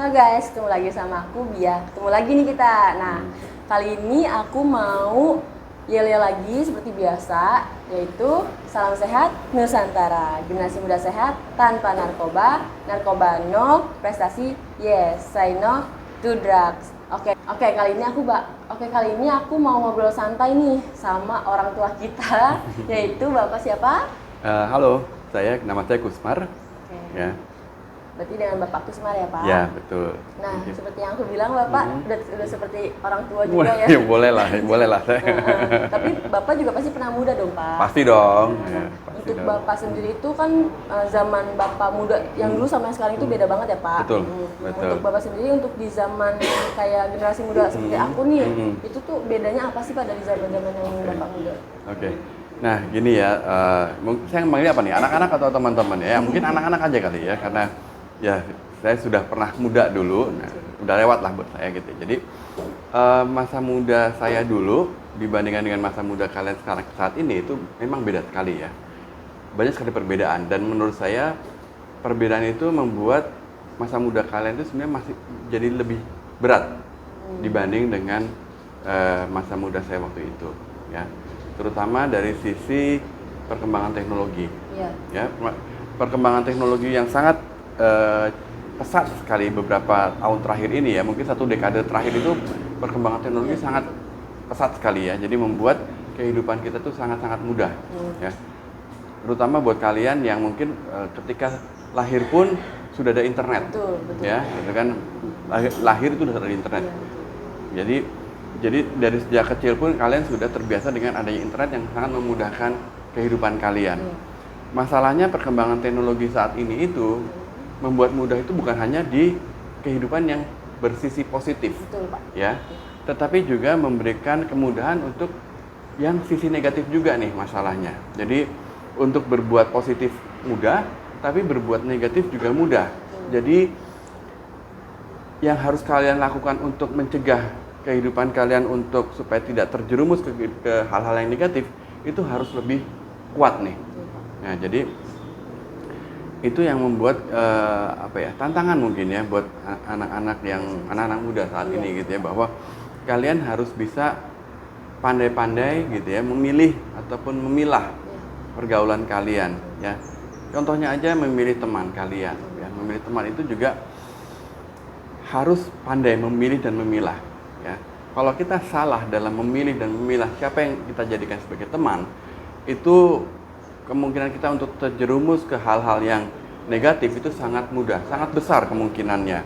Halo guys, ketemu lagi sama aku Bia. Ketemu lagi nih kita. Nah, kali ini aku mau yel-yel lagi seperti biasa, yaitu salam sehat Nusantara. Generasi muda sehat tanpa narkoba, narkoba no, prestasi yes, say no to drugs. Oke, kali ini aku mau ngobrol santai nih sama orang tua kita, yaitu Bapak siapa? Halo, nama saya Kusmar. Oke. Ya, Berarti dengan Bapak Kusmar ya, Pak? ya betul. Nah, seperti yang aku bilang, Bapak udah seperti orang tua juga ya. Ya, boleh lah. Tapi Bapak juga pasti pernah muda dong, Pak? Pasti dong. Nah, Ya, pasti untuk dong. Bapak sendiri itu kan zaman Bapak muda yang dulu sama yang sekarang itu beda banget ya, Pak? Betul, Nah, betul. untuk Bapak sendiri, untuk di zaman kayak generasi muda seperti aku nih, itu tuh bedanya apa sih, Pak, dari zaman-zaman yang Bapak muda? Oke. Nah, gini ya, saya manggil apa nih? Anak-anak atau teman-teman ya? Mungkin anak-anak aja kali ya, karena ya saya sudah pernah muda dulu, nah, udah lewat lah buat saya gitu. Jadi masa muda saya dulu dibandingkan dengan masa muda kalian sekarang saat ini itu memang beda sekali ya. Banyak sekali perbedaan dan menurut saya perbedaan itu membuat masa muda kalian itu sebenarnya masih jadi lebih berat dibanding dengan masa muda saya waktu itu ya. Terutama dari sisi perkembangan teknologi. Iya. Ya, perkembangan teknologi yang sangat pesat sekali beberapa tahun terakhir ini ya, mungkin satu dekade terakhir itu perkembangan teknologi sangat pesat sekali ya, jadi membuat kehidupan kita tuh sangat-sangat mudah ya, terutama buat kalian yang mungkin ketika lahir pun sudah ada internet. Betul. Ya, gitu kan, lahir itu sudah ada internet. Jadi dari sejak kecil pun kalian sudah terbiasa dengan adanya internet yang sangat memudahkan kehidupan kalian. Masalahnya perkembangan teknologi saat ini itu membuat mudah itu bukan hanya di kehidupan yang bersisi positif, Betul, Pak. ya, tetapi juga memberikan kemudahan untuk yang sisi negatif juga nih masalahnya. Jadi untuk berbuat positif mudah, tapi berbuat negatif juga mudah. Jadi yang harus kalian lakukan untuk mencegah kehidupan kalian untuk supaya tidak terjerumus ke hal-hal yang negatif itu harus lebih kuat nih. Nah, jadi itu yang membuat tantangan mungkin ya buat anak-anak muda saat ini gitu ya, bahwa kalian harus bisa pandai-pandai gitu ya memilih ataupun memilah pergaulan kalian ya. Contohnya aja memilih teman kalian ya. Memilih teman itu juga harus pandai memilih dan memilah ya. Kalau kita salah dalam memilih dan memilah siapa yang kita jadikan sebagai teman, itu kemungkinan kita untuk terjerumus ke hal-hal yang negatif itu sangat mudah, sangat besar kemungkinannya.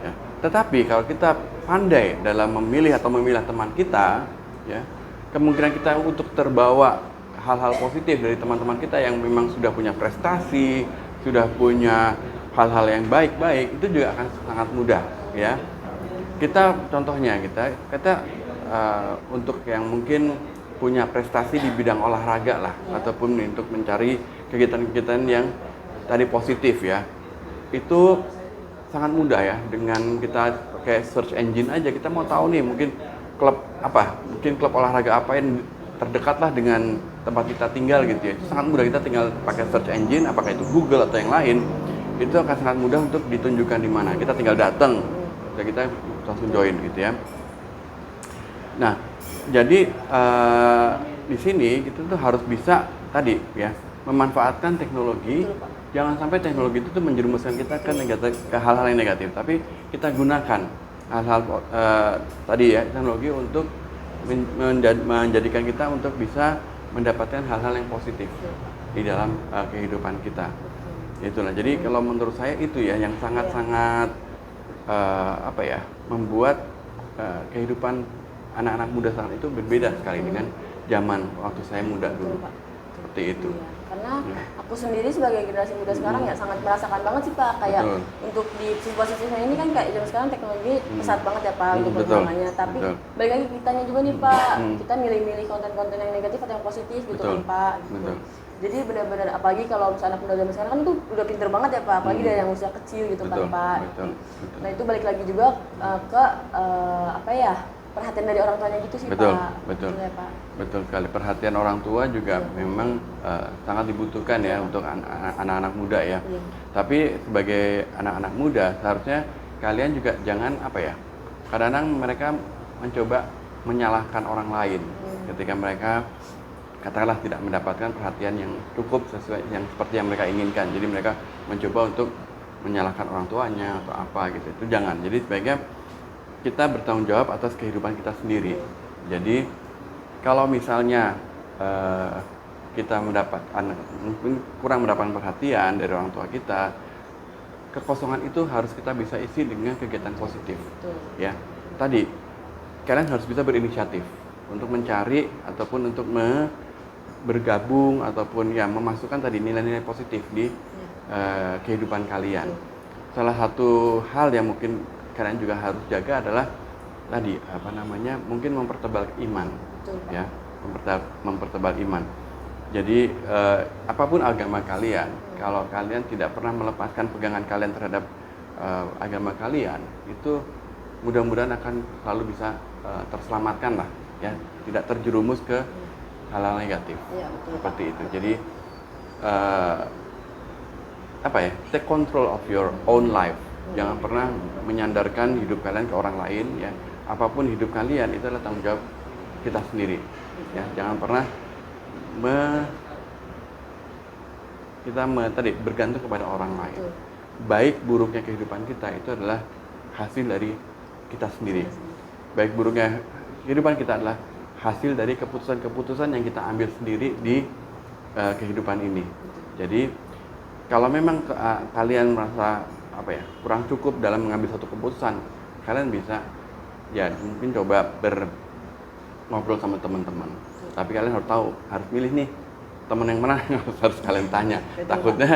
Ya. Tetapi kalau kita pandai dalam memilih atau memilah teman kita, ya, kemungkinan kita untuk terbawa hal-hal positif dari teman-teman kita yang memang sudah punya prestasi, sudah punya hal-hal yang baik-baik, itu juga akan sangat mudah. Ya. Kita contohnya kita untuk yang mungkin punya prestasi di bidang olahraga lah, ataupun untuk mencari kegiatan-kegiatan yang tadi positif ya, itu sangat mudah ya. Dengan kita pakai search engine aja, kita mau tahu nih mungkin klub olahraga apa yang terdekat lah dengan tempat kita tinggal gitu ya. Itu sangat mudah, kita tinggal pakai search engine, apakah itu Google atau yang lain, itu akan sangat mudah untuk ditunjukkan di mana. Kita tinggal datang, kita langsung join gitu ya. Nah, jadi di sini kita tuh harus bisa tadi ya memanfaatkan teknologi. Jangan sampai teknologi itu tuh menjerumuskan kita ke hal-hal yang negatif, tapi kita gunakan hal-hal tadi ya teknologi untuk menjadikan kita untuk bisa mendapatkan hal-hal yang positif di dalam kehidupan kita. Itulah. Jadi kalau menurut saya itu ya yang sangat-sangat membuat kehidupan anak-anak muda saat itu berbeda sekali dengan zaman waktu saya muda dulu. Seperti itu. Karena aku sendiri sebagai generasi muda sekarang ya sangat merasakan banget sih, Pak, kayak untuk di situasi ini kan kayak zaman sekarang teknologi pesat banget ya, Pak, untuk perkembangannya. Tapi balik lagi kitanya juga nih, Pak, kita milih-milih konten-konten yang negatif atau yang positif gitu kan, Pak. Gitu. Jadi benar-benar apalagi kalau misalnya anak muda zaman sekarang kan tuh udah pinter banget ya, Pak, apalagi dari yang usia kecil gitu kan, Pak. Nah, itu balik lagi juga ke perhatian dari orang tuanya gitu sih, Pak. Betul ya, Pak. Betul sekali. Perhatian orang tua juga memang sangat dibutuhkan ya untuk anak-anak muda ya. Tapi sebagai anak-anak muda seharusnya kalian juga jangan kadang-kadang mereka mencoba menyalahkan orang lain ketika mereka katakanlah tidak mendapatkan perhatian yang cukup sesuai yang seperti yang mereka inginkan. Jadi mereka mencoba untuk menyalahkan orang tuanya atau apa gitu. Itu jangan. Jadi sebaiknya kita bertanggung jawab atas kehidupan kita sendiri. Jadi kalau misalnya kita mungkin kurang mendapatkan perhatian dari orang tua kita, kekosongan itu harus kita bisa isi dengan kegiatan positif. Ya, tadi kalian harus bisa berinisiatif untuk mencari ataupun untuk bergabung ataupun ya memasukkan tadi nilai-nilai positif di kehidupan kalian. Salah satu hal yang mungkin kalian juga harus jaga adalah tadi mungkin mempertebal iman. Ya, mempertebal iman. Jadi apapun agama kalian, kalau kalian tidak pernah melepaskan pegangan kalian terhadap agama kalian, itu mudah-mudahan akan selalu bisa terselamatkan lah, ya, tidak terjerumus ke hal-hal negatif. Ya, betul, seperti itu. Jadi take control of your own life. Jangan pernah menyandarkan hidup kalian ke orang lain, ya. Apapun hidup kalian itu adalah tanggung jawab kita sendiri. Ya, jangan pernah bergantung kepada orang lain. Baik buruknya kehidupan kita itu adalah hasil dari kita sendiri. Baik buruknya kehidupan kita adalah hasil dari keputusan-keputusan yang kita ambil sendiri di kehidupan ini. Jadi kalau memang kalian merasa kurang cukup dalam mengambil satu keputusan, kalian bisa ya mungkin coba ngobrol sama teman-teman. Tapi kalian harus tahu, harus milih nih teman yang mana harus kalian tanya. Betul, takutnya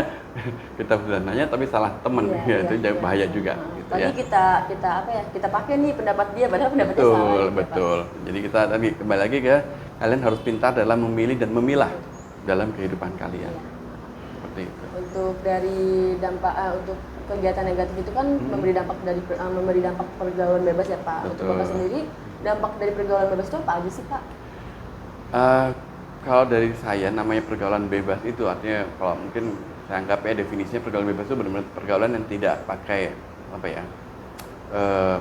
kita sudah nanya tapi salah teman, itu bahaya juga. Gitu, tapi ya. kita pakai nih pendapat dia, padahal pendapatnya salah. Betul. Jadi kita tadi kembali lagi ke kalian harus pintar dalam memilih dan memilah dalam kehidupan kalian. Seperti itu. Untuk dari dampak untuk kegiatan negatif itu kan memberi dampak pergaulan bebas ya Pak. Betul. Untuk Bapak sendiri, dampak dari pergaulan bebas itu apa aja sih Pak? Kalau dari saya, namanya pergaulan bebas itu artinya kalau mungkin saya anggap definisinya pergaulan bebas itu benar-benar pergaulan yang tidak pakai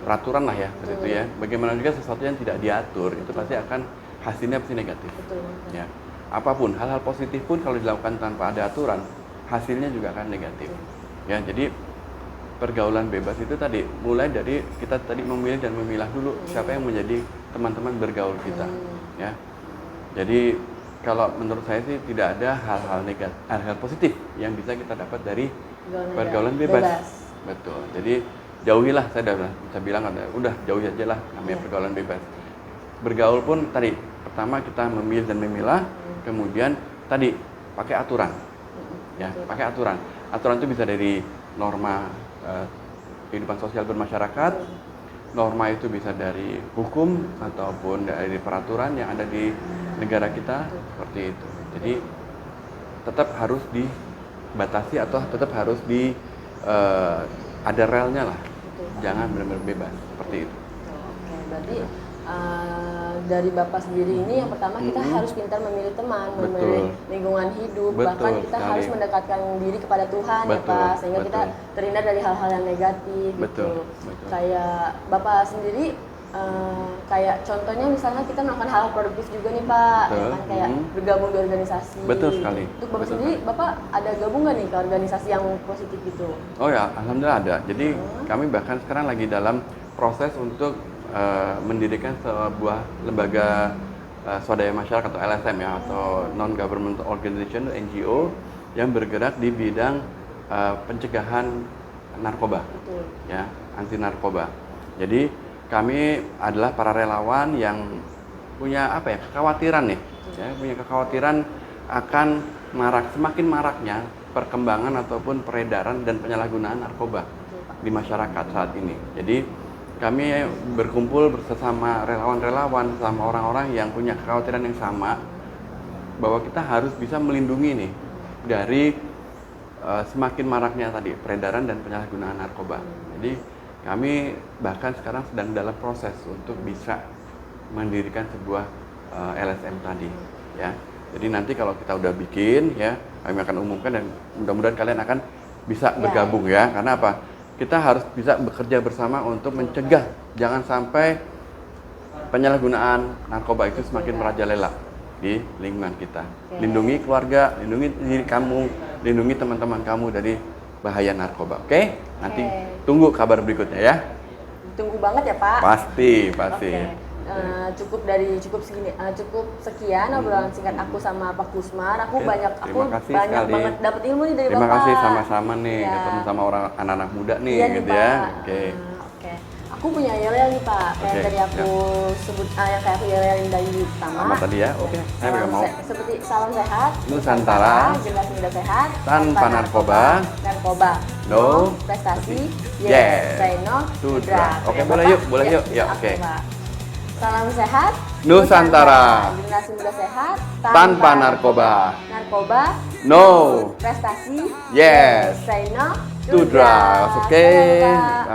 peraturan lah ya, seperti itu ya. Bagaimana juga sesuatu yang tidak diatur itu pasti akan hasilnya pasti negatif. Betul. Ya, apapun hal-hal positif pun kalau dilakukan tanpa ada aturan hasilnya juga akan negatif. Ya, jadi pergaulan bebas itu tadi mulai dari kita tadi memilih dan memilah dulu siapa yang menjadi teman-teman bergaul kita. Ya, jadi kalau menurut saya sih tidak ada hal-hal negatif, hal-hal positif yang bisa kita dapat dari pergaulan bebas. Betul. Jadi jauhilah, saya udah bisa bilang udah jauhi aja lah namanya pergaulan bebas. Bergaul pun tadi pertama kita memilih dan memilah, kemudian tadi pakai aturan. Ya, pakai aturan. Aturan itu bisa dari norma kehidupan sosial bermasyarakat. Norma itu bisa dari hukum ataupun dari peraturan yang ada di negara kita, seperti itu. Jadi tetap harus dibatasi atau tetap harus ada relnya lah. Jangan benar-benar bebas seperti itu. Oke, berarti dari Bapak sendiri ini yang pertama kita harus pintar memilih teman, memilih lingkungan hidup, bahkan kita harus mendekatkan diri kepada Tuhan ya Pak, sehingga kita terhindar dari hal-hal yang negatif gitu. Kayak Bapak sendiri kayak contohnya misalnya kita melakukan hal produktif juga nih Pak, ya kan, kayak bergabung di organisasi. Betul sekali. Untuk Bapak sendiri, Bapak ada gabung nggak nih ke organisasi yang positif gitu? Oh ya, alhamdulillah ada. Jadi kami bahkan sekarang lagi dalam proses untuk mendirikan sebuah lembaga swadaya masyarakat atau LSM ya, atau non government organization NGO yang bergerak di bidang pencegahan narkoba. Betul. Ya, anti narkoba. Jadi kami adalah para relawan yang punya kekhawatiran nih, ya, punya kekhawatiran akan semakin maraknya perkembangan ataupun peredaran dan penyalahgunaan narkoba di masyarakat saat ini. Jadi kami berkumpul bersama relawan-relawan, sama orang-orang yang punya kekhawatiran yang sama, bahwa kita harus bisa melindungi nih dari semakin maraknya tadi peredaran dan penyalahgunaan narkoba. Jadi kami bahkan sekarang sedang dalam proses untuk bisa mendirikan sebuah LSM tadi, ya. Jadi nanti kalau kita udah bikin, ya, kami akan umumkan dan mudah-mudahan kalian akan bisa bergabung ya. Karena apa? kita harus bisa bekerja bersama untuk mencegah jangan sampai penyalahgunaan narkoba itu semakin merajalela di lingkungan kita. Lindungi keluarga, lindungi diri kamu, lindungi teman-teman kamu dari bahaya narkoba. Oke? Nanti tunggu kabar berikutnya ya. Tunggu banget ya Pak. Pasti. Cukup sekian obrolan singkat aku sama Pak Kusmar. Aku banyak sekali. banget dapat ilmu nih dari Terima Bapak. kasih sama-sama nih Ya. ketemu sama orang anak-anak muda nih Iya gitu nih, ya. Pak. Oke. Oke. Aku punya yel-yel nih Pak. Kayak tadi aku sebut yang kayak aku yel-yelin dari pertama. Sama tadi ya. Oke. Saya juga mau. Seperti salam sehat. Nusantara. Generasi muda sehat. Tanpa narkoba. No prestasi. Yes. Say no To to drugs. drugs. Oke, Ya, boleh Bapak? yuk, boleh yuk. Ya, oke. Pak. Salam sehat. Nusantara. Generasi muda sehat. Tanpa narkoba. Narkoba. No. Prestasi. Yes. Say no To drugs. Oke. Dadah, Pak.